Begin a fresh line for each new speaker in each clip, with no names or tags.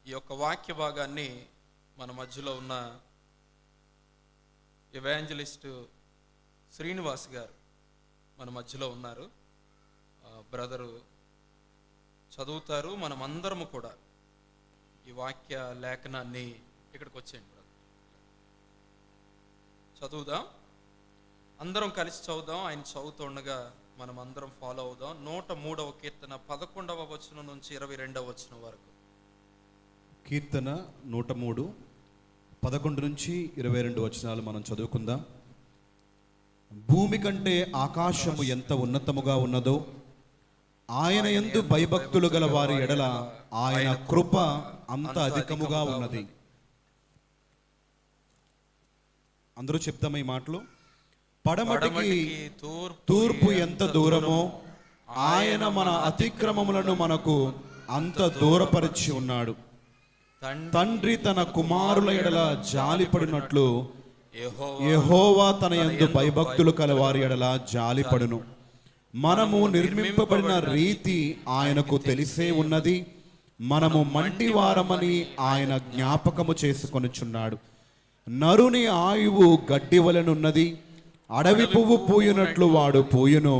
ఈ యొక్క వాక్య భాగాన్ని మన మధ్యలో ఉన్న ఎవాంజలిస్ట్ శ్రీనివాస్ గారు మన మధ్యలో ఉన్నారు. బ్రదరు చదువుతారు. మనమందరము కూడా ఈ వాక్య లేఖనాన్ని ఇక్కడికి వచ్చేయండి బ్రదర్, చదువుదాం. అందరం కలిసి చదువుదాం. ఆయన చదువుతుండగా మనం అందరం ఫాలో అవుదాం. 103వ కీర్తన 11వ వచనం నుంచి 22వ వచనం వరకు.
కీర్తన 103 11 నుంచి 22 వచనాలు మనం చదువుకుందాం. భూమి కంటే ఆకాశము ఎంత ఉన్నతముగా ఉన్నదో, ఆయన యందు భయభక్తులు గల వారి ఎడల ఆయన కృప అంత అధికముగా ఉన్నది. అందరూ చెప్తాము ఈ మాటలు. పడమటికి తూర్పు ఎంత దూరమో, ఆయన మన అతిక్రమములను మనకు అంత దూరపరిచి ఉన్నాడు. తండ్రి తన కుమారుల ఎడల జాలిపడినట్లు యెహోవా తన యందు భయభక్తులు కల వారి ఎడల జాలిపడును. మనము నిర్మింపబడిన రీతి ఆయనకు తెలిసే ఉన్నది. మనము మంటి వారమని ఆయన జ్ఞాపకము చేసుకొనుచున్నాడు. నరుని ఆయువు గడ్డి వలెనున్నది. అడవి పువ్వు పూయునట్లు వాడు పూయును.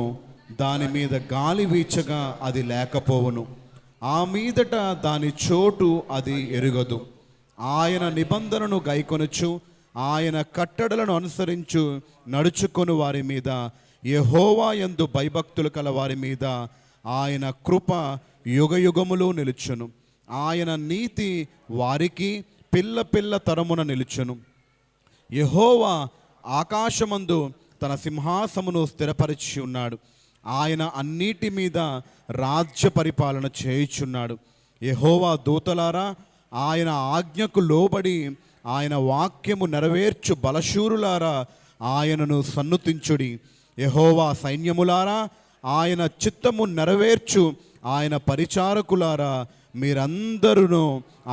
దాని మీద గాలి వీచగా అది లేకపోవును. ఆ మీదట దాని చోటు అది ఎరుగదు. ఆయన నిబంధనను గైకొనుచు ఆయన కట్టడలను అనుసరించు నడుచుకొని వారి మీద, యెహోవా యందు భయభక్తులు కల వారి మీద ఆయన కృప యుగయుగములు నిలుచును. ఆయన నీతి వారికి పిల్ల పిల్ల తరమున నిలుచును. యెహోవా ఆకాశమందు తన సింహాసమును స్థిరపరిచి ఉన్నాడు. ఆయన అన్నిటి మీద రాజ్య పరిపాలన చేయుచున్నాడు. యెహోవా దూతలారా, ఆయన ఆజ్ఞకు లోబడి ఆయన వాక్యము నెరవేర్చు బలశూరులారా, ఆయనను సన్నుతించుడి. యెహోవా సైన్యములారా, ఆయన చిత్తము నెరవేర్చు ఆయన పరిచారకులారా, మీరందరూ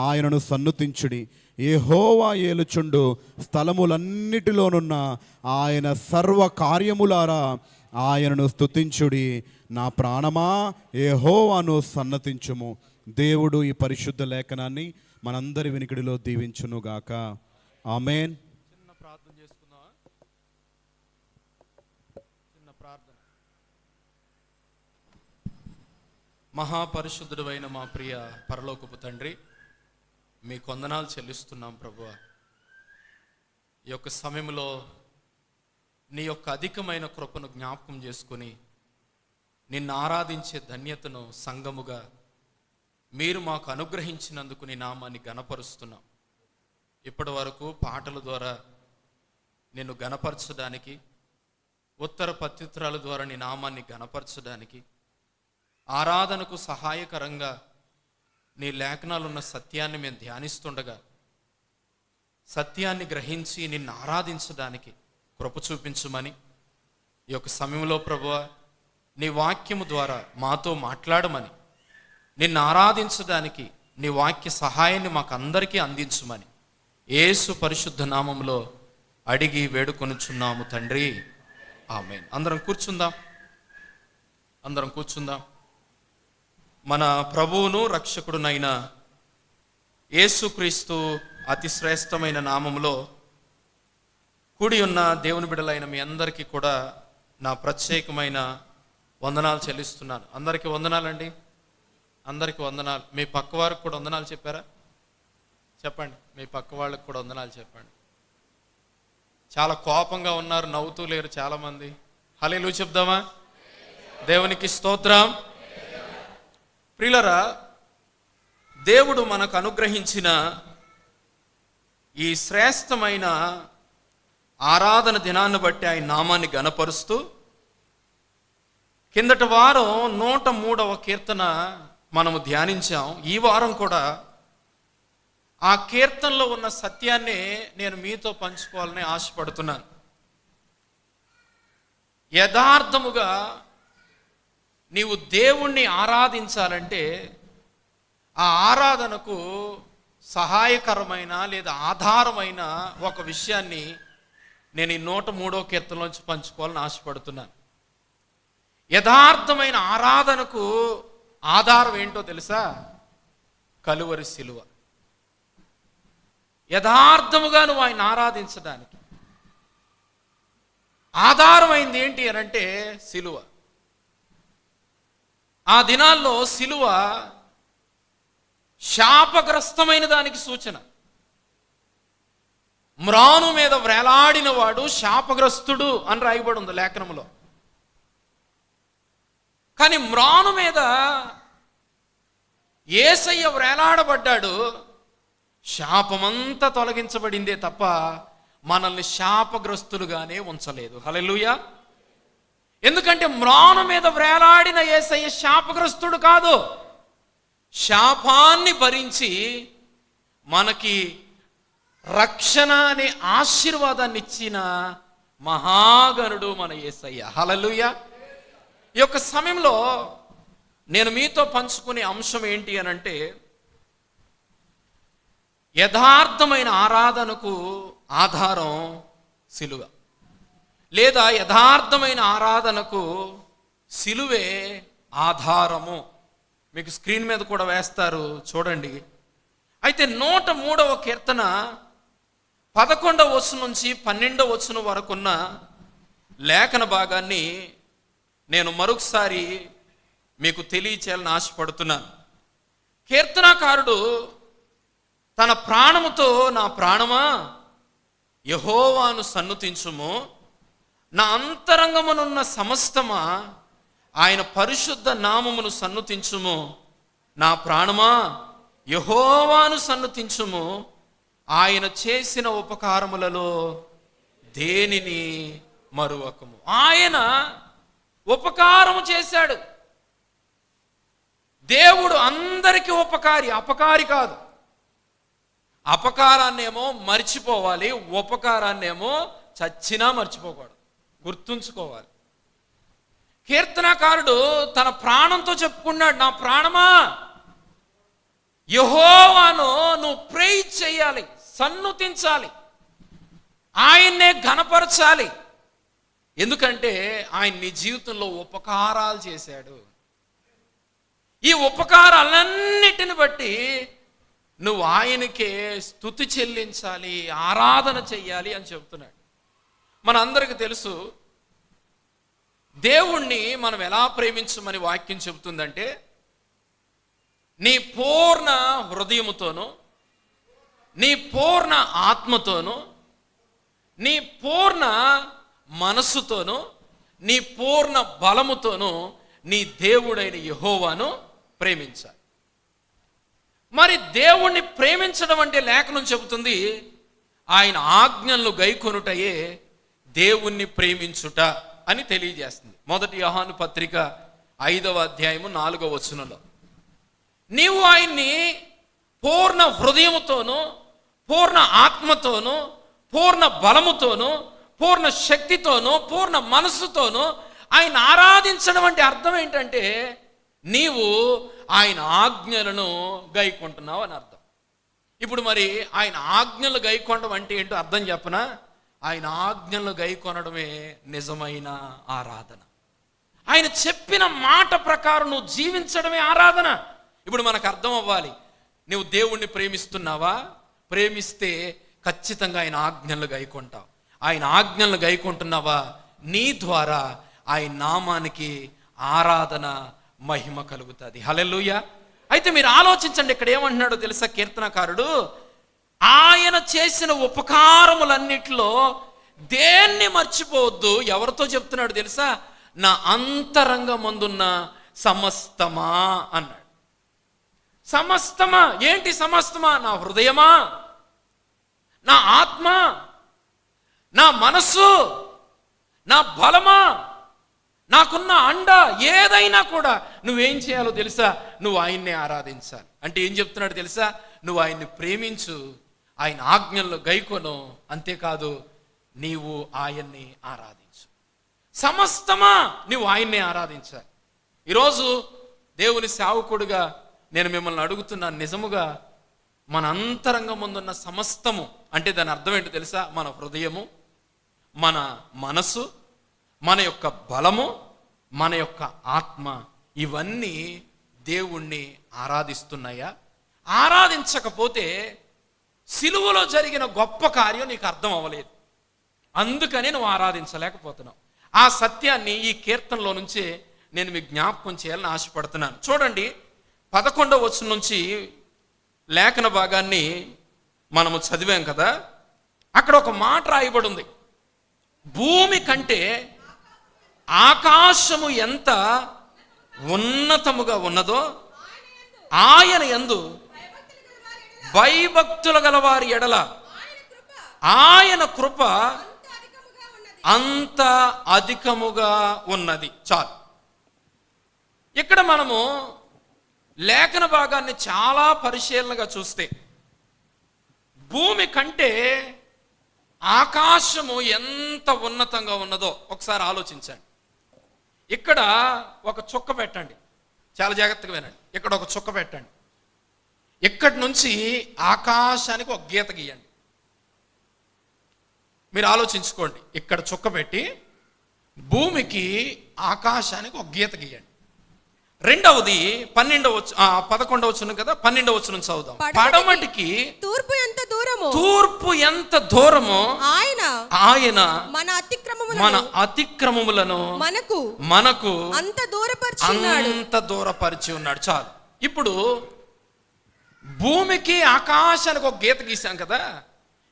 ఆయనను సన్నుతించుడి. యెహోవా ఏలుచుండు స్థలములన్నిటిలోనున్న ఆయన సర్వ కార్యములారా, ఆయనను స్తుతించుడి. నా ప్రాణమా యెహోవాను సన్నతించుము. దేవుడు ఈ పరిశుద్ధ లేఖనాన్ని మనందరి వినికిడిలో దీవించునుగాక. ఆమేన్.
చిన్న ప్రార్థన చేసుకుందామా? చిన్న ప్రార్థన. మహాపరిశుద్ధుడు అయిన మా ప్రియ పరలోకపు తండ్రి, మీకు వందనాలు చెల్లిస్తున్నాం ప్రభువా. ఈ యొక్క సమయంలో నీ యొక్క అధికమైన కృపను జ్ఞాపకం చేసుకుని నిన్ను ఆరాధించే ధన్యతను సంఘముగా మీరు మాకు అనుగ్రహించినందుకు నీ నామాన్ని గణపరుస్తున్నాం. ఇప్పటి వరకు పాటల ద్వారా నిన్ను గణపరచడానికి, ఉత్తర ప్రత్యుత్తరాల ద్వారా నీ నామాన్ని గణపరచడానికి, ఆరాధనకు సహాయకరంగా నీ లేఖనాలు ఉన్న సత్యాన్ని మేము ధ్యానిస్తుండగా సత్యాన్ని గ్రహించి నిన్ను ఆరాధించడానికి కృప చూపించమని ఈ యొక్క సమయంలో ప్రభువా నీ వాక్యము ద్వారా మాతో మాట్లాడమని, నిన్ను ఆరాధించడానికి నీ వాక్య సహాయాన్ని మాకు అందరికీ అందించమని యేసు పరిశుద్ధ నామములో అడిగి వేడుకొనుచున్నాము తండ్రి. ఆమేన్. అందరం కూర్చుందాం. మన ప్రభువును రక్షకుడునైన యేసుక్రీస్తు అతి శ్రేష్టమైన నామములో కూడి ఉన్న దేవుని బిడ్డలైన మీ అందరికీ కూడా నా ప్రత్యేకమైన వందనాలు చెల్లిస్తున్నాను. అందరికీ వందనాలండి. అందరికీ వందనాలు. మీ పక్క వారికి కూడా వందనాలు చెప్పారా? చెప్పండి. మీ పక్క వాళ్ళకి కూడా వందనాలు చెప్పండి. చాలా కోపంగా ఉన్నారు, నవ్వుతూ లేరు చాలామంది. హల్లెలూయా చెప్దామా? దేవునికి స్తోత్రం. ప్రియులరా, దేవుడు మనకు అనుగ్రహించిన ఈ శ్రేష్టమైన ఆరాధన దినాన్ని బట్టి ఆయన నామాన్ని గణపరుస్తూ, కిందటి వారం 103వ కీర్తన మనము ధ్యానించాం. ఈ వారం కూడా ఆ కీర్తనలో ఉన్న సత్యాన్ని నేను మీతో పంచుకోవాలని ఆశపడుతున్నాను. యథార్థముగా నీవు దేవుణ్ణి ఆరాధించాలంటే ఆ ఆరాధనకు సహాయకరమైన లేదా ఆధారమైన ఒక విషయాన్ని నేను ఈ 103వ కీర్తనలోంచి పంచుకోవాలని ఆశపడుతున్నాను. యథార్థమైన ఆరాధనకు ఆధారం ఏంటో తెలుసా? కలువరి శిలువ. యథార్థముగా నువ్వు ఆయన ఆరాధించడానికి ఆధారమైంది ఏంటి అని అంటే సిలువ. ఆ దినాల్లో సిలువ శాపగ్రస్తమైన దానికి సూచన. మ్రాను మీద వ్రేలాడిన వాడు శాపగ్రస్తుడు అని రాయబడి ఉంది లేఖనంలో. కానీ మ్రాను మీద యేసయ్య వ్రేలాడబడ్డాడు, శాపమంతా తొలగించబడిందే తప్ప మనల్ని శాపగ్రస్తులుగానే ఉంచలేదు. హల్లెలూయా. ఎందుకంటే మ్రాను మీద వ్రేలాడిన యేసయ్య శాపగ్రస్తుడు కాదు, శాపాన్ని భరించి మనకి రక్షణ అనే ఆశీర్వాదాన్ని ఇచ్చిన మహాగణుడు మన యేసయ్య. హల్లెలూయా. ఈ యొక్క సమయంలో నేను మీతో పంచుకునే అంశం ఏంటి అని అంటే, యథార్థమైన ఆరాధనకు ఆధారం సిలువ, లేదా యథార్థమైన ఆరాధనకు సిలువే ఆధారము. మీకు స్క్రీన్ మీద కూడా వేస్తారు చూడండి. అయితే 103వ కీర్తన 11వ వచనం నుంచి 12వ వచనం వరకున్న లేఖన భాగాన్ని నేను మరొకసారి మీకు తెలియచేయాలని ఆశపడుతున్నాను. కీర్తనాకారుడు తన ప్రాణముతో, నా ప్రాణమా యెహోవాను సన్నుతించుము, నా అంతరంగమునున్న సమస్తమా ఆయన పరిశుద్ధ నామమును సన్నుతించుము, నా ప్రాణమా యెహోవాను సన్నుతించుము, ఆయన చేసిన ఉపకారములలో దేనిని మరువకము. ఆయన ఉపకారము చేశాడు. దేవుడు అందరికీ ఉపకారి, అపకారి కాదు. అపకారాన్నేమో మర్చిపోవాలి, ఉపకారాన్నేమో చచ్చినా మర్చిపోకూడదు, గుర్తుంచుకోవాలి. కీర్తనాకారుడు తన ప్రాణంతో చెప్పుకున్నాడు, నా ప్రాణమా యెహోవాను నువ్వు ప్రేజ్ చేయాలి, సన్నుతించాలి, ఆయన్నే ఘనపరచాలి. ఎందుకంటే ఆయన నీ జీవితంలో ఉపకారాలు చేశాడు. ఈ ఉపకారాలన్నిటిని బట్టి నువ్వు ఆయనకే స్తుతి చెల్లించాలి, ఆరాధన చెయ్యాలి అని చెబుతున్నాడు. మన అందరికీ తెలుసు, దేవుణ్ణి మనం ఎలా ప్రేమించమని వాక్యం చెబుతుందంటే, నీ పూర్ణ హృదయముతోనూ, నీ పూర్ణ ఆత్మతోనూ, నీ పూర్ణ మనస్సుతోనూ, నీ పూర్ణ బలముతోనూ నీ దేవుడైన యెహోవాను ప్రేమించాలి. మరి దేవుణ్ణి ప్రేమించడం అంటే లేఖనం చెబుతుంది ఆయన ఆజ్ఞలను గైకొనుటయే దేవుణ్ణి ప్రేమించుట అని తెలియజేస్తుంది. 1 యోహాను పత్రిక 5వ అధ్యాయము 4వ వచనంలో, నీవు ఆయన్ని పూర్ణ హృదయముతోనూ, పూర్ణ ఆత్మతోనూ, పూర్ణ బలముతోనూ, పూర్ణ శక్తితోనూ, పూర్ణ మనస్సుతోనూ ఆయన ఆరాధించడం అంటే అర్థం ఏంటంటే, నీవు ఆయన ఆజ్ఞలను గైకొంటున్నావు అని అర్థం. ఇప్పుడు మరి ఆయన ఆజ్ఞలు గైకొనడం అంటే ఏంటో అర్థం చెప్పనా? ఆయన ఆజ్ఞలు గైకొనడమే నిజమైన ఆరాధన. ఆయన చెప్పిన మాట ప్రకారం నువ్వు జీవించడమే ఆరాధన. ఇప్పుడు మనకు అర్థం అవ్వాలి, నువ్వు దేవుణ్ణి ప్రేమిస్తున్నావా? ప్రేమిస్తే ఖచ్చితంగా ఆయన ఆజ్ఞలు గైకొంటావు. ఆయన ఆజ్ఞలు గైకొంటున్నావా? నీ ద్వారా ఆయన నామానికి ఆరాధన, మహిమ కలుగుతుంది. హల్లెలూయా. అయితే మీరు ఆలోచించండి, ఇక్కడ ఏమంటున్నాడో తెలుసా కీర్తనకారుడు? ఆయన చేసిన ఉపకారములన్నిటిలో దేన్ని మర్చిపోవద్దు. ఎవరితో చెప్తున్నాడు తెలుసా? నా అంతరంగమందున్న సమస్తమా అన్నాడు. సమస్తమా ఏంటి? సమస్తమా నా హృదయమా, నా ఆత్మ, నా మనస్సు, నా బలమా, నాకున్న అండ, ఏదైనా కూడా నువ్వేం చేయాలో తెలుసా? నువ్వు ఆయన్నే ఆరాధించాలి. అంటే ఏం చెప్తున్నాడు తెలుసా? నువ్వు ఆయన్ని ప్రేమించు, ఆయన ఆజ్ఞల్లో గైకొను, అంతేకాదు నీవు ఆయన్ని ఆరాధించు. సమస్తమా నువ్వు ఆయన్నే ఆరాధించాలి. ఈరోజు దేవుని సేవకుడుగా నేను మిమ్మల్ని అడుగుతున్నాను, నిజముగా మన అంతరంగం ముందున్న సమస్తము అంటే దాని అర్థం ఏంటో తెలుసా? మన హృదయము, మన మనస్సు, మన యొక్క బలము, మన యొక్క ఆత్మ, ఇవన్నీ దేవుణ్ణి ఆరాధిస్తున్నాయా? ఆరాధించకపోతే సిలువలో జరిగిన గొప్ప కార్యం నీకు అర్థం అవ్వలేదు, అందుకని నువ్వు ఆరాధించలేకపోతున్నావు. ఆ సత్యాన్ని ఈ కీర్తనలో నుంచి నేను మీకు జ్ఞాపకం చేయాలని ఆశపడుతున్నాను. చూడండి, 11వ వచనం నుంచి లేఖన భాగాన్ని మనము చదివాం కదా, అక్కడ ఒక మాట రాయబడి ఉంది. భూమి కంటే ఆకాశము ఎంత ఉన్నతముగా ఉన్నదో ఆయన యందు భయభక్తులు గలవారి ఎడల ఆయన కృప అంత అధికముగా ఉన్నది. చాలు. ఇక్కడ మనము లేఖన భాగాన్ని చాలా పరిశీలనగా చూస్తే భూమి కంటే ఆకాశము ఎంత ఉన్నతంగా ఉన్నదో ఒకసారి ఆలోచించండి. ఇక్కడ ఒక చుక్క పెట్టండి, చాలా జాగ్రత్తగా వినండి. ఇక్కడ ఒక చుక్క పెట్టండి, ఇక్కడి నుంచి ఆకాశానికి ఒక గీత గీయండి. మీరు ఆలోచించుకోండి. ఇక్కడ చుక్క పెట్టి భూమికి ఆకాశానికి ఒక గీత గీయండి. రెండవది 11వ వచనం కదా, 12వ వచనం చదువుదాం. పడమటికి
తూర్పు ఎంత దూరమో
ఆయన మన అతిక్రమములను మనకు
అంత
దూరపరిచి ఉన్నాడు. చాలు. ఇప్పుడు భూమికి ఆకాశానికి ఒక గీత గీసాం కదా,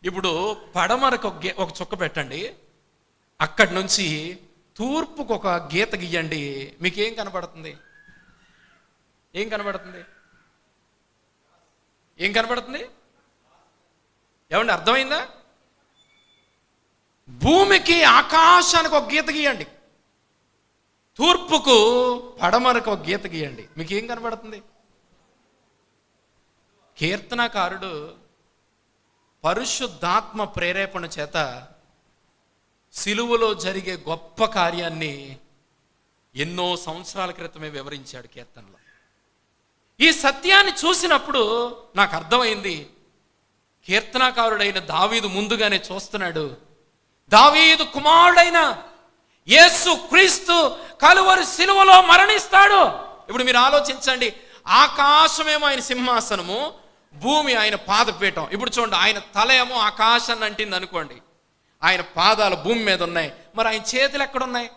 ఇప్పుడు పడమరకు ఒక చుక్క పెట్టండి, అక్కడి నుంచి తూర్పుకు ఒక గీత గీయండి. మీకు ఏం కనబడుతుంది? ఏం కనబడుతుంది? ఏం కనబడుతుంది? ఏమండి, అర్థమైందా? భూమికి ఆకాశానికి ఒక గీత గీయండి, తూర్పుకు పడమరకు ఒక గీత గీయండి. మీకు ఏం కనబడుతుంది? కీర్తనకారుడు పరిశుద్ధాత్మ ప్రేరేపణ చేత సిలువలో జరిగే గొప్ప కార్యాన్ని ఎన్నో సంవత్సరాల క్రితమే వివరించాడు కీర్తనలో. ఈ సత్యాన్ని చూసినప్పుడు నాకు అర్థమైంది, కీర్తనకారుడైన దావీదు ముందుగానే చూస్తున్నాడు. దావీదు కుమారుడైన యేసు క్రీస్తు కలువరి సిలువలో మరణిస్తాడు. ఇప్పుడు మీరు ఆలోచించండి, ఆకాశమేమో ఆయన సింహాసనము, భూమి ఆయన పాదపీఠం. ఇప్పుడు చూడండి, ఆయన తల ఏమో ఆకాశాన్ని అంటింది అనుకోండి, ఆయన పాదాలు భూమి మీద ఉన్నాయి, మరి ఆయన చేతులు ఎక్కడున్నాయి?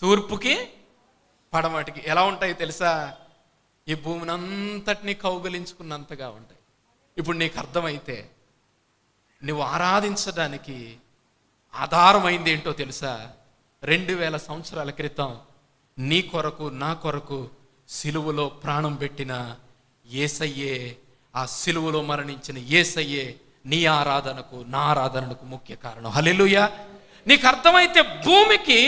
తూర్పుకి పడమటికి. ఎలా ఉంటాయి తెలుసా? ఈ భూమిని అంతటినీ కౌగలించుకున్నంతగా ఉంటాయి. ఇప్పుడు నీకు అర్థమైతే నువ్వు ఆరాధించడానికి ఆధారమైంది ఏంటో తెలుసా? 2000 సంవత్సరాల క్రితం నీ కొరకు నా కొరకు సిలువలో ప్రాణం పెట్టిన యేసయ్యే, ఆ సిలువలో మరణించిన యేసయ్యే నీ ఆరాధనకు నా ఆరాధనకు ముఖ్య కారణం. హల్లెలూయా. నీకు అర్థమైతే భూమికి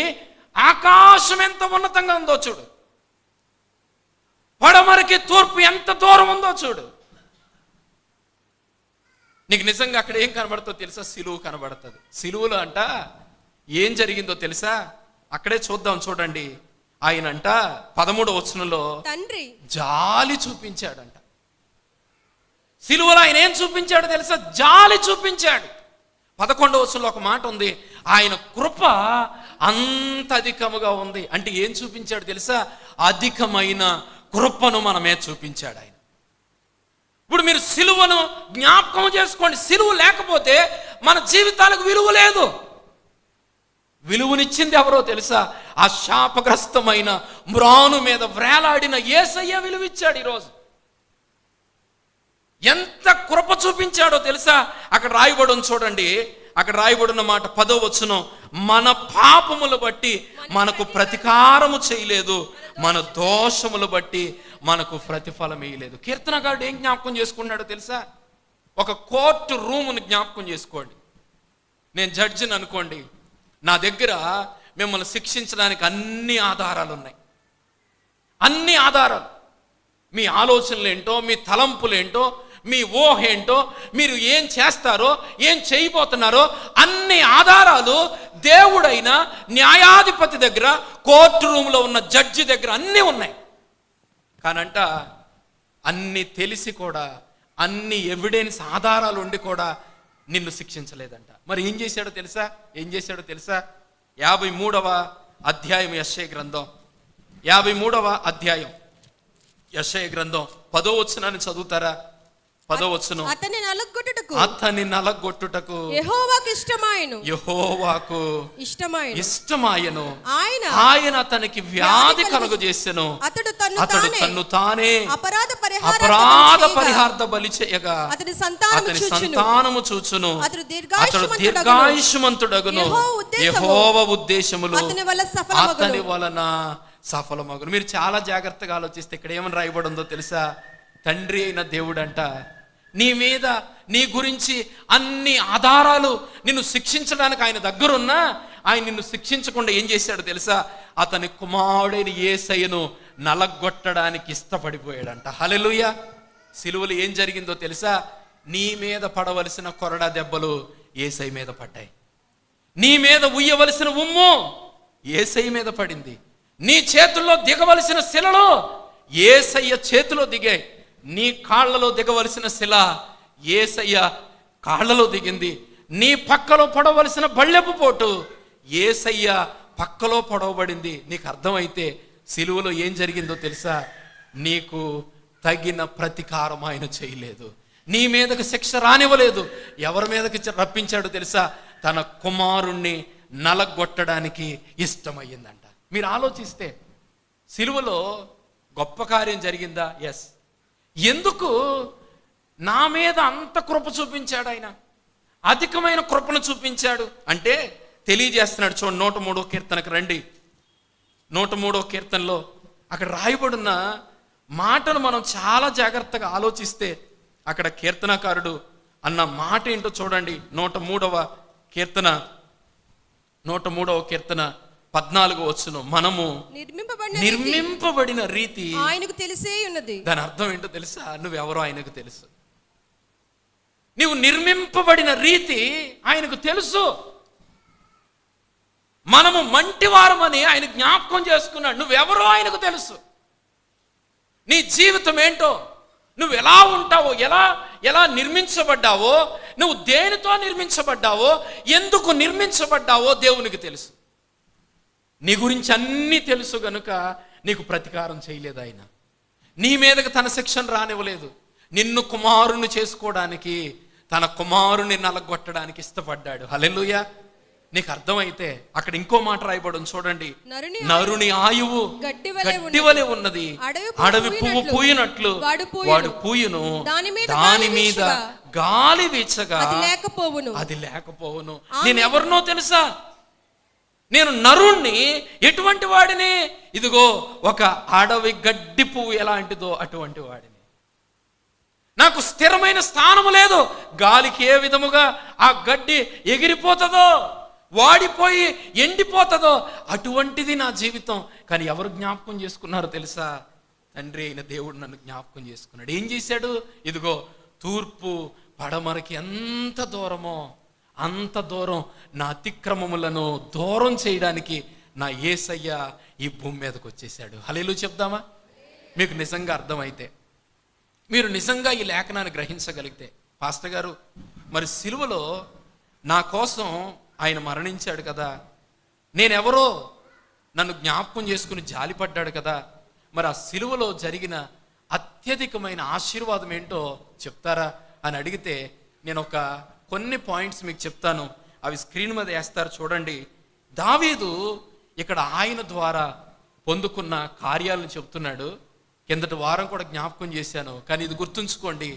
ఆకాశం ఎంత ఉన్నతంగా ఉందో చూడు, పడమరకి తూర్పు ఎంత దూరం ఉందో చూడు. నీకు నిజంగా అక్కడ ఏం కనబడుతుందో తెలుసా? సిలువు కనబడుతుంది. సిలువులో అంట ఏం జరిగిందో తెలుసా? అక్కడే చూద్దాం. చూడండి, ఆయన అంట 13వ వచనంలో
తండ్రి
జాలి చూపించాడంట. సిలువలో ఆయన ఏం చూపించాడు తెలుసా? జాలి చూపించాడు. 11వ వచనంలో ఒక మాట ఉంది, ఆయన కృప అంత అధికముగా ఉంది. అంటే ఏం చూపించాడు తెలుసా? అధికమైన కృపను మనమే చూపించాడు ఆయన. ఇప్పుడు మీరు సిలువను జ్ఞాపకం చేసుకోండి. సిలువ లేకపోతే మన జీవితాలకు విలువ లేదు. విలువనిచ్చింది ఎవరో తెలుసా? ఆ శాపగ్రస్తమైన మ్రాను మీద వ్రేలాడిన యేసయ్య విలువిచ్చాడు. ఈరోజు ఎంత కృప చూపించాడో తెలుసా? అక్కడ రాయబడి చూడండి, అక్కడ రాయబడిన మాట 10వ వచనం, మన పాపములు బట్టి మనకు ప్రతీకారము చేయలేదు, మన దోషములు బట్టి మనకు ప్రతిఫలం వేయలేదు. కీర్తనకారుడు ఏం జ్ఞాపకం చేసుకున్నాడో తెలుసా? ఒక కోర్టు రూమును జ్ఞాపకం చేసుకోండి. నేను జడ్జిని అనుకోండి, నా దగ్గర మిమ్మల్ని శిక్షించడానికి అన్ని ఆధారాలు ఉన్నాయి. అన్ని ఆధారాలు, మీ ఆలోచనలు ఏంటో, మీ తలంపులు ఏంటో, మీ ఊహ ఏంటో, మీరు ఏం చేస్తారో, ఏం చేయబోతున్నారో అన్ని ఆధారాలు దేవుడైన న్యాయాధిపతి దగ్గర, కోర్టు రూమ్లో ఉన్న జడ్జి దగ్గర అన్నీ ఉన్నాయి. కానంట అన్ని తెలిసి కూడా, అన్ని ఎవిడెన్స్ ఆధారాలు ఉండి కూడా నిన్ను శిక్షించలేదంట. మరి ఏం చేశాడో తెలుసా? 53వ అధ్యాయం యెషయా గ్రంథం, 53వ అధ్యాయం యెషయా గ్రంథం 10వ వచనాన్ని చదువుతారా? 10వ అతని నలగొట్టుటకు
యెహోవాకు
ఇష్టమాయను ఆయన అతనికి వ్యాధి కలుగజేసెను. అతడు తన్ను తానే అపరాధ పరిహార్థ బలి చేయగా అతని సంతానము చూచును. అతడు దీర్ఘాయుష్మంతుడగును. యెహోవా ఉద్దేశములు అతని వలన సఫలమగును. మీరు చాలా జాగ్రత్తగా ఆలోచిస్తే ఇక్కడ ఏమని రాయబడి ఉందో తెలుసా? తండ్రి అయిన దేవుడంట నీ మీద, నీ గురించి అన్ని ఆధారాలు నిన్ను శిక్షించడానికి ఆయన దగ్గరున్నా ఆయన నిన్ను శిక్షించకుండా ఏం చేశాడు తెలుసా? అతని కుమారుడైన యేసయ్యను నలగొట్టడానికి ఇష్టపడిపోయాడంట. హల్లెలూయా. సిలువలో ఏం జరిగిందో తెలుసా? నీ మీద పడవలసిన కొరడా దెబ్బలు యేసయ్య మీద పడ్డాయి. నీ మీద ఉయ్యవలసిన ఉమ్ము యేసయ్య మీద పడింది. నీ చేతుల్లో దిగవలసిన శిలలు యేసయ్య చేతిలో దిగాయి. నీ కాళ్లలో దిగవలసిన శిల యేసయ్య కాళ్లలో దిగింది. నీ పక్కలో పొడవలసిన బళ్ళెపు పోటు యేసయ్య పక్కలో పొడవబడింది. నీకు అర్థమైతే సిలువలో ఏం జరిగిందో తెలుసా? నీకు తగిన ప్రతీకారం ఆయన చేయలేదు. నీ మీదకి శిక్ష రానివ్వలేదు. ఎవరి మీదకి రప్పించాడో తెలుసా? తన కుమారుణ్ణి నలగొట్టడానికి ఇష్టమయ్యిందంట. మీరు ఆలోచిస్తే సిలువలో గొప్ప కార్యం జరిగిందా? ఎస్. ఎందుకు నా మీద అంత కృప చూపించాడు ఆయన? అధికమైన కృపను చూపించాడు అంటే తెలియజేస్తున్నాడు. చూడండి 103వ కీర్తనకు రండి. 103వ కీర్తనలో అక్కడ రాయబడిన మాటను మనం చాలా జాగ్రత్తగా ఆలోచిస్తే అక్కడ కీర్తనకారుడు అన్న మాట ఏంటో చూడండి. 103వ కీర్తన 14వ వచనం. మనము నిర్మింపబడిన రీతి
ఆయనకు తెలిసే ఉన్నది.
దాని అర్థం ఏంటో తెలుసా? నువ్వెవరో ఆయనకు తెలుసు. నువ్వు నిర్మింపబడిన రీతి ఆయనకు తెలుసు. మనము మంటివారమని ఆయన జ్ఞాపకం చేసుకున్నాడు. నువ్వెవరో ఆయనకు తెలుసు. నీ జీవితం ఏంటో, నువ్వు ఎలా ఉంటావో, ఎలా నిర్మించబడ్డావో, నువ్వు దేనితో నిర్మించబడ్డావో, ఎందుకు నిర్మించబడ్డావో దేవునికి తెలుసు. నీ గురించి అన్నీ తెలుసు గనుక నీకు ప్రతీకారం చేయలేదు ఆయన. నీ మీదకి తన శిక్షను రానివ్వలేదు. నిన్ను కుమారుని చేసుకోవడానికి, తన కుమారుని నలగొట్టడానికి ఇష్టపడ్డాడు. హల్లెలూయా. నీకు అర్థమైతే అక్కడ ఇంకో మాట రాయబడి చూడండి. నరుని ఆయువు గడ్డివలే ఉన్నది, అడవి పువ్వు పూయినట్లు వాడు పూయును, దాని మీద గాలి వీచగా అది లేకపోవును. నేను ఎవరినో తెలుసా? నేను నరుణ్ణి. ఎటువంటి వాడిని? ఇదిగో ఒక అడవి గడ్డి పువ్వు ఎలాంటిదో అటువంటి వాడిని. నాకు స్థిరమైన స్థానము లేదు. గాలికి ఏ విధముగా ఆ గడ్డి ఎగిరిపోతుందో, వాడిపోయి ఎండిపోతుందో అటువంటిది నా జీవితం. కానీ ఎవరు జ్ఞాపకం చేసుకున్నారో తెలుసా? తండ్రి అయిన దేవుడు నన్ను జ్ఞాపకం చేసుకున్నాడు. ఏం చేశాడు? ఇదిగో తూర్పు పడమరకి ఎంత దూరమో అంత దూరం నా అతిక్రమములను దూరం చేయడానికి నా యేసయ్య ఈ భూమి మీదకి వచ్చేసాడు. హల్లెలూయా చెప్దామా? మీకు నిజంగా అర్థమైతే, మీరు నిజంగా ఈ లేఖనాన్ని గ్రహించగలిగితే, పాస్టర్ గారు మరి సిలువలో నా కోసం ఆయన మరణించాడు కదా, నేనెవరో నన్ను జ్ఞాపకం చేసుకుని జాలిపడ్డాడు కదా, మరి ఆ సిలువలో జరిగిన అత్యధికమైన ఆశీర్వాదం ఏంటో చెప్తారా అని అడిగితే నేను కొన్ని పాయింట్స్ మీకు చెప్తాను. అవి స్క్రీన్ మీద వేస్తారు చూడండి. దావీదు ఇక్కడ ఆయన ద్వారా పొందుకున్న కార్యాలను చెప్తున్నాడు. కిందటి వారం కూడా జ్ఞాపకం చేశాను, కానీ ఇది గుర్తుంచుకోండి.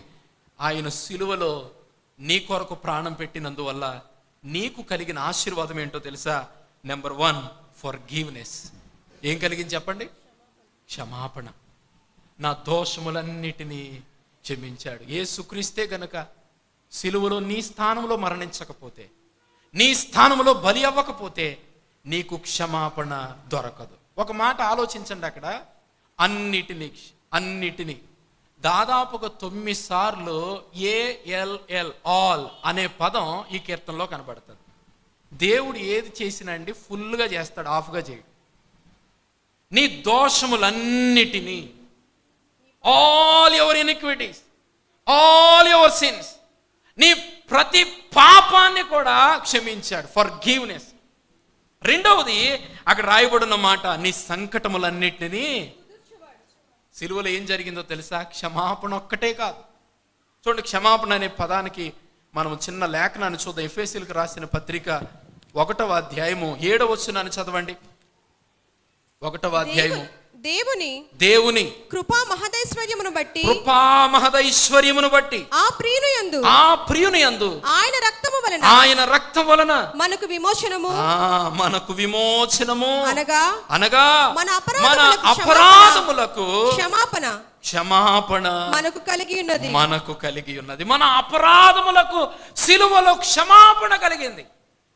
ఆయన సిలువలో నీ కొరకు ప్రాణం పెట్టినందువల్ల నీకు కలిగిన ఆశీర్వాదం ఏంటో తెలుసా? Number 1 forgiveness. ఏం కలిగింది చెప్పండి? క్షమాపణ. నా దోషములన్నిటినీ క్షమించాడు. యేసుక్రీస్తే గనుక సిలువలో నీ స్థానంలో మరణించకపోతే, నీ స్థానంలో బలి అవ్వకపోతే నీకు క్షమాపణ దొరకదు. ఒక మాట ఆలోచించండి. అక్కడ అన్నిటినీ దాదాపుగా 9 సార్లు ALL ఆల్ అనే పదం ఈ కీర్తనలో కనబడుతుంది. దేవుడు ఏది చేసినా అండి ఫుల్గా చేస్తాడు, ఆఫ్గా చేయడు. నీ దోషములన్నిటినీ, all your iniquities, all your sins, నీ ప్రతి పాపాన్ని కూడా క్షమించాడు. ఫర్గివ్నెస్. రెండవది అక్కడ రాయబడిన మాట, నీ సంకటములన్నిటినీ. సిలువలో ఏం జరిగిందో తెలుసా? క్షమాపణ ఒక్కటే కాదు, చూడండి, క్షమాపణ అనే పదానికి మనం చిన్న లేఖనాన్ని చూద్దాం. ఎఫెసీయులకు రాసిన పత్రిక 1వ అధ్యాయము 7వ వచనాన్ని చదవండి. 1వ అధ్యాయము. దేవుని
కృపా మహదైశ్వర్యమును
బట్టి
ఆ ప్రియుని యందు ఆయన రక్తము వలన మనకు విమోచనము
అనగా మన అపరాధములకు క్షమాపణ మనకు కలిగి ఉన్నది. మన అపరాధములకు సిలువలో క్షమాపణ కలిగింది.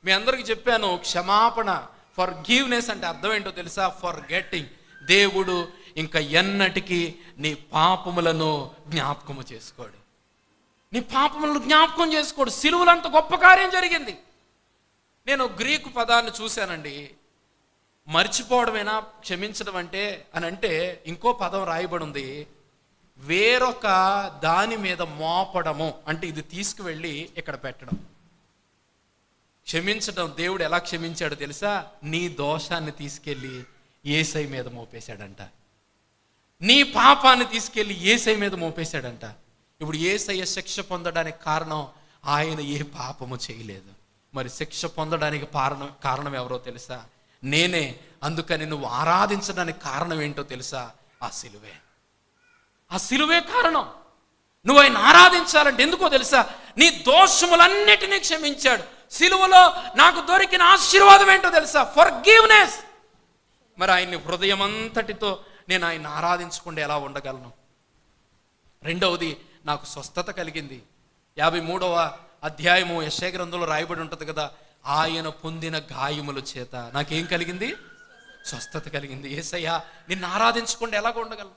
మీ అందరికి చెప్పాను, క్షమాపణ ఫర్గివ్నెస్ అంటే అర్థం ఏంటో తెలుసా? ఫర్గెట్టింగ్. దేవుడు ఇంకా ఎన్నటికీ నీ పాపములను జ్ఞాపకము చేసుకోడు. నీ పాపములను జ్ఞాపకం చేసుకోడు. సిలువలో అంత గొప్ప కార్యం జరిగింది. నేను గ్రీకు పదాన్ని చూశానండి. మర్చిపోవడమేనా క్షమించడం అంటే ఇంకో పదం రాయబడి ఉంది, వేరొక దాని మీద మోపడము. అంటే ఇది తీసుకువెళ్ళి ఇక్కడ పెట్టడం. క్షమించడం, దేవుడు ఎలా క్షమించాడో తెలుసా? నీ దోషాన్ని తీసుకెళ్ళి యేసై మీద మోపేశాడంట. నీ పాపాన్ని తీసుకెళ్ళి యేసై మీద మోపేశాడంట. ఇప్పుడు యేసయ్య శిక్ష పొందడానికి కారణం, ఆయన ఏ పాపము చేయలేదు. మరి శిక్ష పొందడానికి కారణం ఎవరో తెలుసా? నేనే. అందుకని నువ్వు ఆరాధించడానికి కారణం ఏంటో తెలుసా? ఆ సిలువే కారణం. నువ్వు ఆయన ఆరాధించాలంటే ఎందుకో తెలుసా? నీ దోషములన్నిటినీ క్షమించాడు. సిలువలో నాకు దొరికిన ఆశీర్వాదం ఏంటో తెలుసా? ఫర్గివ్నెస్. మరి ఆయన్ని హృదయం అంతటితో నేను ఆయన ఆరాధించకుండా ఎలా ఉండగలను? రెండవది, నాకు స్వస్థత కలిగింది. 53వ అధ్యాయము యెషయా గ్రంథంలో రాయబడి ఉంటుంది కదా, ఆయన పొందిన గాయముల చేత నాకేం కలిగింది? స్వస్థత కలిగింది. యేసయ్యా నిన్ను ఆరాధించకుండా ఎలాగ ఉండగలను?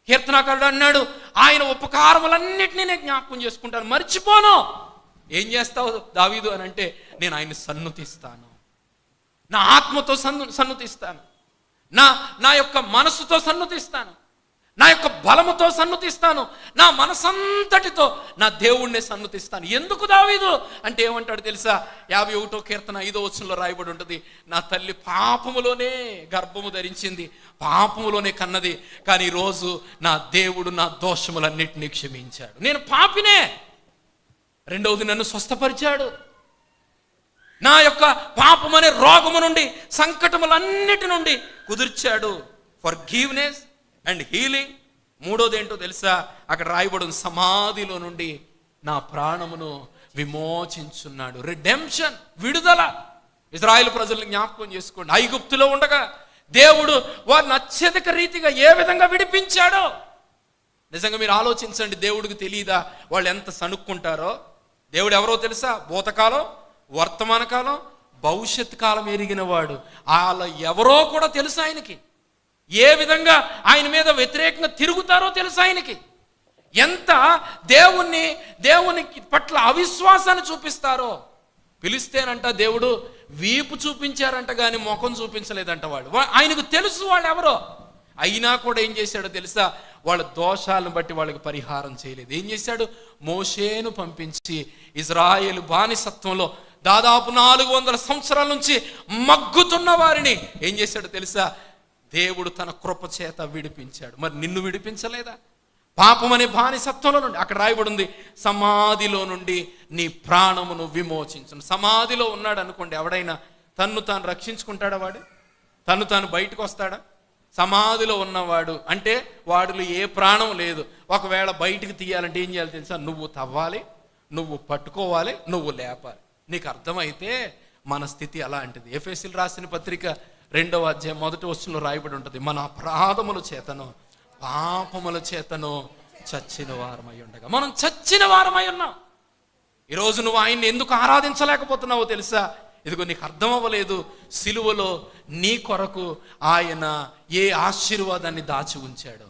కీర్తనాకారుడు అన్నాడు, ఆయన ఉపకారములన్నిటినీ నేను జ్ఞాపకం చేసుకుంటాను, మర్చిపోను. ఏం చేస్తావు దావీదు అని అంటే, నేను ఆయన్ని సన్నుతిస్తాను, నా ఆత్మతో సన్నుతిస్తాను, నా యొక్క మనసుతో సన్నుతిస్తాను, నా యొక్క బలముతో సన్నుతిస్తాను, నా మనసంతటితో నా దేవుణ్ణి సన్నుతిస్తాను. ఎందుకు దావీదు అంటే ఏమంటాడు తెలుసా? 51వ కీర్తన 5వ వచనంలో రాయబడి ఉంటుంది, నా తల్లి పాపములోనే గర్భము ధరించింది, పాపములోనే కన్నది, కానీ ఈరోజు నా దేవుడు నా దోషములన్నిటినీ క్షమించాడు. నేను పాపినే. రెండవది, నన్ను స్వస్థపరిచాడు. నా యొక్క పాపమనే రోగము నుండి, సంకటములన్నిటి నుండి కుదిర్చాడు. Forgiveness and healing. మూడోది ఏంటో తెలుసా? అక్కడ రాయబడి సమాధిలో నుండి నా ప్రాణమును విమోచించున్నాడు. రిడెంప్షన్, విడుదల. ఇశ్రాయేలు ప్రజల్ని జ్ఞాపకం చేసుకోండి. ఐగుప్తులో ఉండగా దేవుడు వారిని అత్యధిక రీతిగా ఏ విధంగా విడిపించాడో నిజంగా మీరు ఆలోచించండి. దేవుడికి తెలియదా వాళ్ళు ఎంత సనుక్కుంటారో? దేవుడు ఎవరో తెలుసా? భూతకాలం, వర్తమాన కాలం, భవిష్యత్ కాలం ఎరిగిన వాడు. వాళ్ళ ఎవరో కూడా తెలుసు ఆయనకి. ఏ విధంగా ఆయన మీద వ్యతిరేకంగా తిరుగుతారో తెలుసు ఆయనకి. ఎంత దేవునికి పట్ల అవిశ్వాసాన్ని చూపిస్తారో. పిలిస్తేనంట దేవుడు వీపు చూపించారంట కానీ ముఖం చూపించలేదంట. ఆయనకు తెలుసు వాళ్ళు ఎవరో. అయినా కూడా ఏం చేశాడో తెలుసా? వాళ్ళ దోషాలను బట్టి వాళ్ళకి పరిహారం చేయలేదు. ఏం చేశాడు? మోషేను పంపించి ఇజ్రాయేలు బానిసత్వంలో దాదాపు 400 సంవత్సరాల నుంచి మగ్గుతున్న వారిని ఏం చేశాడో తెలుసా? దేవుడు తన కృప చేత విడిపించాడు. మరి నిన్ను విడిపించలేదా? పాపం అనే బానిసత్వంలో నుండి. అక్కడ రాయబడి ఉంది, సమాధిలో నుండి నీ ప్రాణమును విమోచించును. సమాధిలో ఉన్నాడు అనుకోండి, ఎవడైనా తన్ను తాను రక్షించుకుంటాడా? వాడు తన్ను తాను బయటకు వస్తాడా? సమాధిలో ఉన్నవాడు అంటే వాడిలో ఏ ప్రాణం లేదు. ఒకవేళ బయటికి తీయాలంటే ఏం చేయాలి తెలుసా? నువ్వు తవ్వాలి, నువ్వు పట్టుకోవాలి, నువ్వు లేపాలి. నీకు అర్థమైతే మన స్థితి అలాంటిది. ఎఫెసీయులు రాసిన పత్రిక 2వ అధ్యాయం 1వ వచనంలో రాయబడి ఉంటుంది, మన అపరాధముల చేతను పాపముల చేతను చచ్చిన వారమై ఉండగా. మనం చచ్చిన వారమై ఉన్నాం. ఈరోజు నువ్వు ఆయన్ని ఎందుకు ఆరాధించలేకపోతున్నావో తెలుసా? ఇదిగో నీకు అర్థం అవ్వలేదు. సిలువలో నీ కొరకు ఆయన ఏ ఆశీర్వాదాన్ని దాచి ఉంచాడో,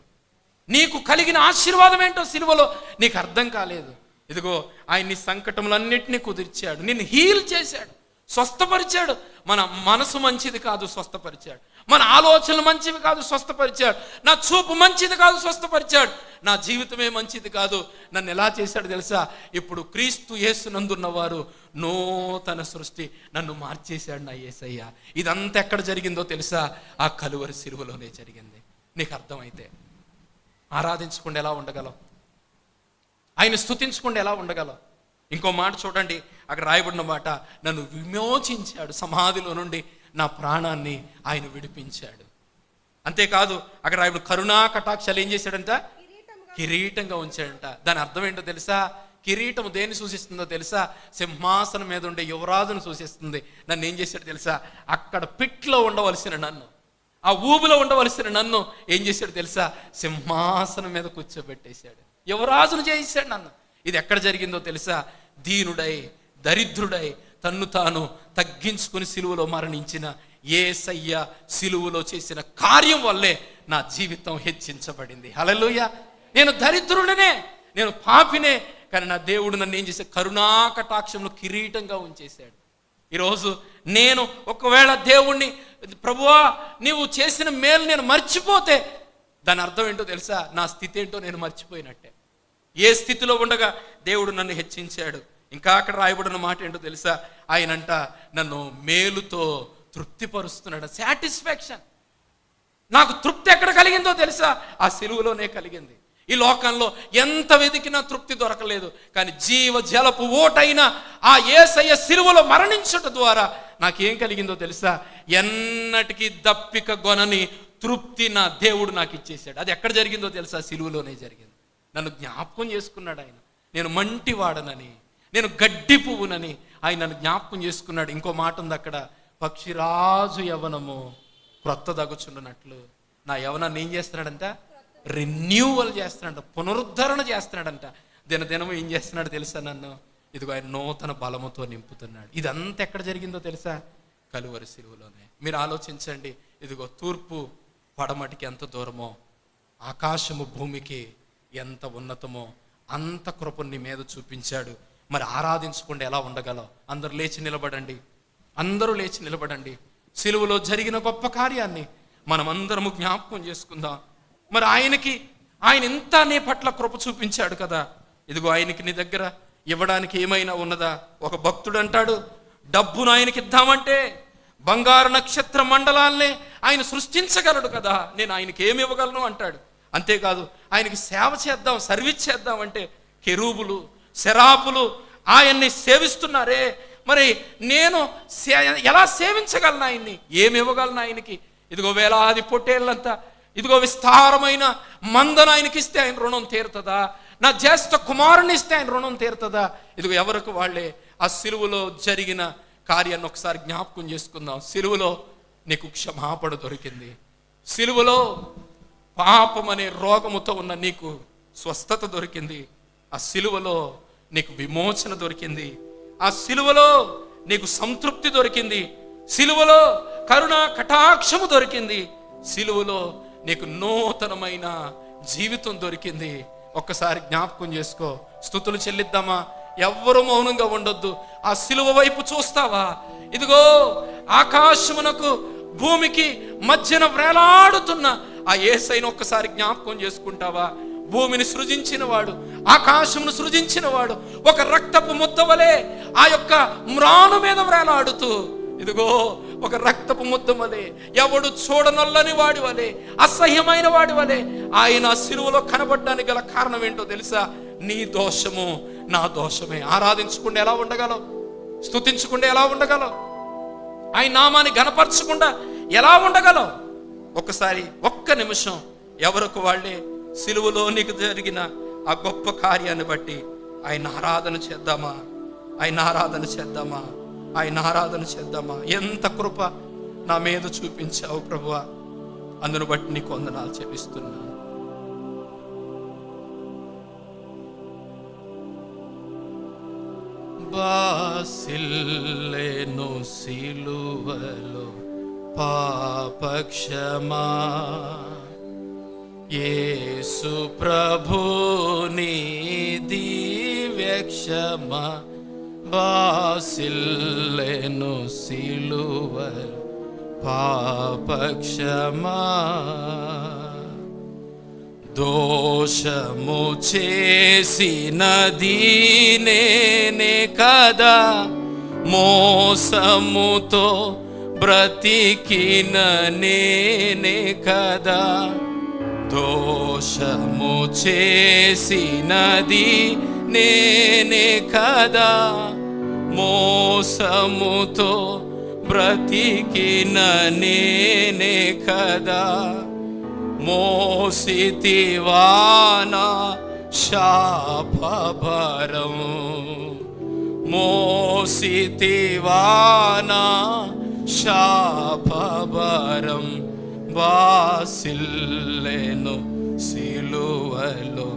నీకు కలిగిన ఆశీర్వాదం ఏంటో సిలువలో నీకు అర్థం కాలేదు. ఇదిగో ఆయన నీ సంకటములన్నిటినీ కుదిర్చాడు, నిన్ను హీల్ చేశాడు, స్వస్థపరిచాడు. మన మనసు మంచిది కాదు, స్వస్థపరిచాడు. మన ఆలోచనలు మంచివి కాదు, స్వస్థపరిచాడు. నా చూపు మంచిది కాదు, స్వస్థపరిచాడు. నా జీవితమే మంచిది కాదు, నన్ను ఎలా చేశాడు తెలుసా? ఇప్పుడు క్రీస్తు యేసునందున్నవారు నూతన సృష్టి, నన్ను మార్చేశాడు నా యేసయ్య. ఇదంతా ఎక్కడ జరిగిందో తెలుసా? ఆ కలువరి సిలువలోనే జరిగింది. నీకు అర్థమైతే ఆరాధించకుండా ఎలా ఉండగలవు? ఆయన స్తుతించకుండా ఎలా ఉండగలం? ఇంకో మాట చూడండి, అక్కడ రాయబడిన మాట, నన్ను విమోచించాడు, సమాధిలో నుండి నా ప్రాణాన్ని ఆయన విడిపించాడు. అంతేకాదు అక్కడ రాయబడి కరుణా కటాక్షాలు ఏం చేశాడంట? కిరీటంగా ఉంచాడంట. దాని అర్థం ఏంటో తెలుసా? కిరీటము దేన్ని సూచిస్తుందో తెలుసా? సింహాసనం మీద ఉండే యువరాజును సూచిస్తుంది. నన్ను ఏం చేశాడు తెలుసా? అక్కడ పిట్లో ఉండవలసిన నన్ను, ఆ ఊబిలో ఉండవలసిన నన్ను ఏం చేశాడు తెలుసా? సింహాసనం మీద కూర్చోబెట్టేశాడు, యువరాజును చేశాడు నన్ను. ఇది ఎక్కడ జరిగిందో తెలుసా? దీనుడై దరిద్రుడై తన్ను తాను తగ్గించుకుని సిలువలో మరణించిన యేసయ్య సిలువలో చేసిన కార్యం వల్లే నా జీవితం హెచ్చించబడింది. హల్లెలూయా. నేను దరిద్రుడనే, నేను పాపినే, కానీ నా దేవుడు నన్ను ఏం చేశాడు? కరుణా కటాక్షంలో కిరీటంగా ఉంచేశాడు. ఈరోజు నేను ఒకవేళ దేవుణ్ణి, ప్రభువా నీవు చేసిన మేలు నేను మర్చిపోతే దాని అర్థం ఏంటో తెలుసా? నా స్థితి ఏంటో నేను మర్చిపోయినట్టే. ఏ స్థితిలో ఉండగా దేవుడు నన్ను హెచ్చించాడు. ఇంకా అక్కడ రాయబడిన మాట ఏంటో తెలుసా? ఆయనంట నన్ను మేలుతో తృప్తిపరుస్తున్నాడు. సాటిస్ఫాక్షన్. నాకు తృప్తి ఎక్కడ కలిగిందో తెలుసా? ఆ సిలువలోనే కలిగింది. ఈ లోకంలో ఎంత వెతికినా తృప్తి దొరకలేదు, కానీ జీవ జలపు ఓటైన ఆ యేసయ్య సిలువలో మరణించుట ద్వారా నాకేం కలిగిందో తెలుసా? ఎన్నటికీ దప్పిక గొనని తృప్తి నా దేవుడు నాకు ఇచ్చేశాడు. అది ఎక్కడ జరిగిందో తెలుసా? సిలువలోనే జరిగింది. నన్ను జ్ఞాపకం చేసుకున్నాడు ఆయన. నేను మంటివాడనని, నేను గడ్డి పువ్వునని ఆయన నన్ను జ్ఞాపకం చేసుకున్నాడు. ఇంకో మాట ఉంది అక్కడ, పక్షిరాజు యవనము క్రొత్త దగుచున్నట్లు నా యవనాన్ని ఏం చేస్తున్నాడంట? రెన్యూవల్ చేస్తున్నాడంట, పునరుద్ధరణ చేస్తున్నాడంట. దినదినము ఏం చేస్తున్నాడు తెలుసా? నన్ను ఇదిగో ఆయన నూతన బలముతో నింపుతున్నాడు. ఇదంతా ఎక్కడ జరిగిందో తెలుసా? కలువరి సిలువలోనే. మీరు ఆలోచించండి, ఇదిగో తూర్పు పడమటికి ఎంత దూరమో, ఆకాశము భూమికి ఎంత ఉన్నతమో అంత కృపను నీ మీద చూపించాడు. మరి ఆరాధించకుండా ఎలా ఉండగలవు? అందరూ లేచి నిలబడండి, అందరూ లేచి నిలబడండి. సిలువలో జరిగిన గొప్ప కార్యాన్ని మనమందరము జ్ఞాపకం చేసుకుందాం. మరి ఆయన ఇంత నీ పట్ల కృప చూపించాడు కదా. ఇదిగో ఆయనకి నీ దగ్గర ఇవ్వడానికి ఏమైనా ఉన్నదా? ఒక భక్తుడు అంటాడు, డబ్బును ఆయనకి ఇద్దామంటే బంగారు నక్షత్ర మండలాల్ని ఆయన సృష్టించగలడు కదా, నేను ఆయనకి ఏమి ఇవ్వగలను అంటాడు. అంతేకాదు ఆయనకి సేవ చేద్దాం, సర్వీస్ చేద్దాం అంటే కెరూబులు సెరాపులు ఆయన్ని సేవిస్తున్నారే, మరి నేను ఎలా సేవించగలను ఆయన్ని? ఏమి ఇవ్వగలను ఆయనకి? ఇదిగో వేలాది పొట్టేళ్ళంతా, ఇదిగో విస్తారమైన మందను ఆయనకి ఇస్తే ఆయన రుణం తీరుతుందా? నా జ్యేష్ఠ కుమారుని ఇస్తే ఆయన రుణం తీరుతుందా? ఇదిగో ఎవరికి వాళ్ళే. ఆ సిలువలో జరిగిన కార్యాన్ని ఒకసారి జ్ఞాపకం చేసుకుందాం. సిలువలో నీకు క్షమాపణ దొరికింది. సిలువలో పాపం అనే రోగముతో ఉన్న నీకు స్వస్థత దొరికింది. ఆ సిలువలో నీకు విమోచన దొరికింది. ఆ సిలువలో నీకు సంతృప్తి దొరికింది. సిలువలో కరుణా కటాక్షము దొరికింది. సిలువలో నీకు నూతనమైన జీవితం దొరికింది. ఒక్కసారి జ్ఞాపకం చేసుకో. స్తుతులు చెల్లిద్దామా? ఎవ్వరూ మౌనంగా ఉండొద్దు. ఆ సిలువ వైపు చూస్తావా? ఇదిగో ఆకాశమునకు భూమికి మధ్యన వేలాడుతున్న ఆ యేసయ్యను ఒక్కసారి జ్ఞాపకం చేసుకుంటావా? భూమిని సృజించిన వాడు, ఆకాశమును సృజించిన వాడు ఒక రక్తపు ముద్ద వలె ఆ యొక్క మ్రాను మీద వేలాడుతూ, ఇదిగో ఒక రక్తపు ముద్ద వలె, ఎవడు చూడనొల్లని వాడి వలె, అసహ్యమైన వాడి వలె ఆయన సిలువలో కనబడడానికి గల కారణం ఏంటో తెలుసా? నీ దోషము నా దోషమే. ఆరాధించకుండా ఎలా ఉండగలవు? స్తుతించకుండా ఎలా ఉండగలవు? ఆయన నామాన్ని గణపరచకుండా ఎలా ఉండగలవు? ఒక్కసారి ఒక్క నిమిషం ఎవరికి వాళ్ళే సిలువలో నీకు జరిగిన ఆ గొప్ప కార్యాన్ని బట్టి ఆయన ఆరాధన చేద్దామా? ఆయన ఆరాధన చేద్దామా? ఆయన ఆరాధన చేద్దామా? ఎంత కృప నా మీద చూపించావు ప్రభువా, అందును బట్టి నీకు వందనాలు చెల్లిస్తున్నాను. బాసిల్లెను సిలువలో పాపక్షమా, యేసు ప్రభుని దివ్యక్షమా. బాసిల్లెను సిలువలో పాపక్షమా, దోషము చేసినది నేనే కదా, మోసముతో బ్రతికిన నేనే కదా, దోషము చేసినది నేనే కదా, మోసముతో బ్రతికిన నేనే కదా, మోసితివానా శాపభరం, మోసితివానా శాపభరం, బాసిల్లెను సిలువలో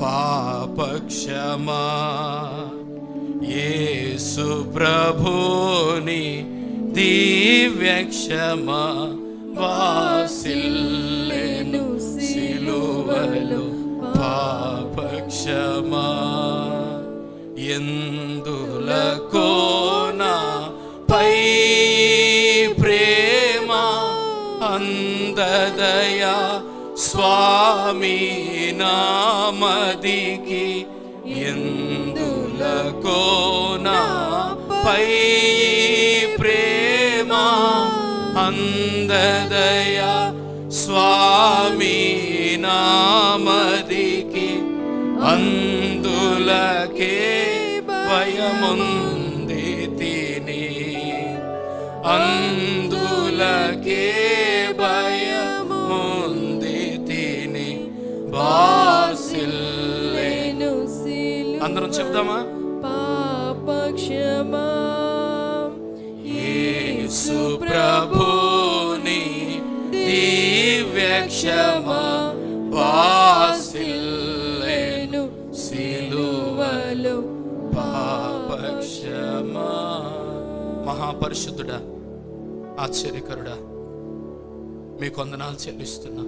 పాపక్షమా, యేసు ప్రభుని దివ్యక్షమా, బాసిల్లెను సిలువలో పాపక్షమా. ఎందులకో నాపై ప్రేమ అందదయా స్వామి నామదికి, ఎందులకో నాపై ప్రేమ అందదయా స్వామి నామదికి, అందులకే భయముంది తిని, అందులకే భయముంది తిని, బాసిల్లెను. అందరం చెప్దామా?
పాపక్షమా,
యేసు ప్రభుని దివ్యక్షమా, బాసిల్లెను సిలువలో పాపక్షమా. మహాపరిశుద్ధుడా, ఆశ్చర్యకరుడా, మీకు వందనాలు చెల్లిస్తున్నా.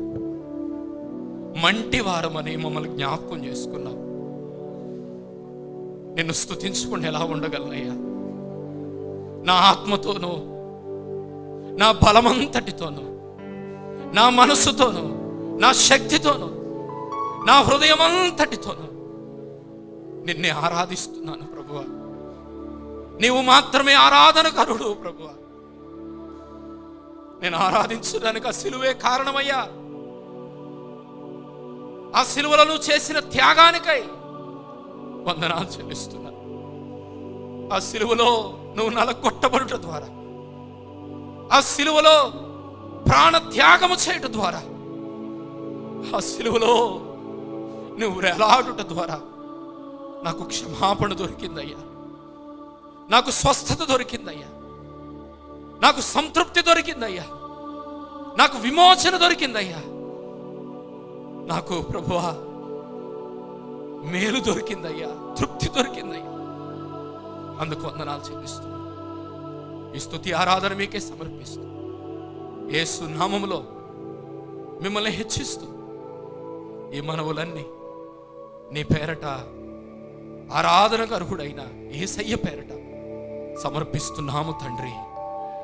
మంటి వారమని మమ్మల్ని జ్ఞాపకం చేసుకున్నావు. నిన్ను స్తుతించకుండా ఎలా ఉండగలనయ్యా? నా ఆత్మతోనూ, నా బలమంతటితోనూ, నా మనస్సుతోనూ, నా శక్తితోనూ, నా హృదయమంతటితోనూ నిన్నే ఆరాధిస్తున్నాను ప్రభువా. నీవు మాత్రమే ఆరాధనకరుడు ప్రభువా. నేను ఆరాధించడానికి ఆ సిలువే కారణమయ్యా. ఆ సిలువలో నువ్వు చేసిన త్యాగానికై వందనాలు చెల్లిస్తున్నా. ఆ సిలువలో నువ్వు నలగొట్టబడుట ద్వారా, ఆ సిలువలో ప్రాణ త్యాగము చేయటం ద్వారా, ఆ సిలువలో నువ్వు వేలాడుట ద్వారా నాకు క్షమాపణ దొరికిందయ్యా, నాకు స్వస్థత దొరికిందయ్యా, నాకు సంతృప్తి దొరికిందయ్యా, నాకు విమోచన దొరికిందయ్యా, నాకు ప్రభువా మేలు దొరికిందయ్యా, తృప్తి దొరికిందయ్యా. అందుకు వందనాలు చెల్లిస్తున్నా. ఈ స్తుతి ఆరాధన మీకే సమర్పిస్తూ యేసు నామములో మిమ్మల్ని హెచ్చిస్తూ ఈ మనవులన్నీ నీ పేరట ఆరాధనకు అర్హుడైన యేసయ్య పేరట సమర్పిస్తున్నాము తండ్రి.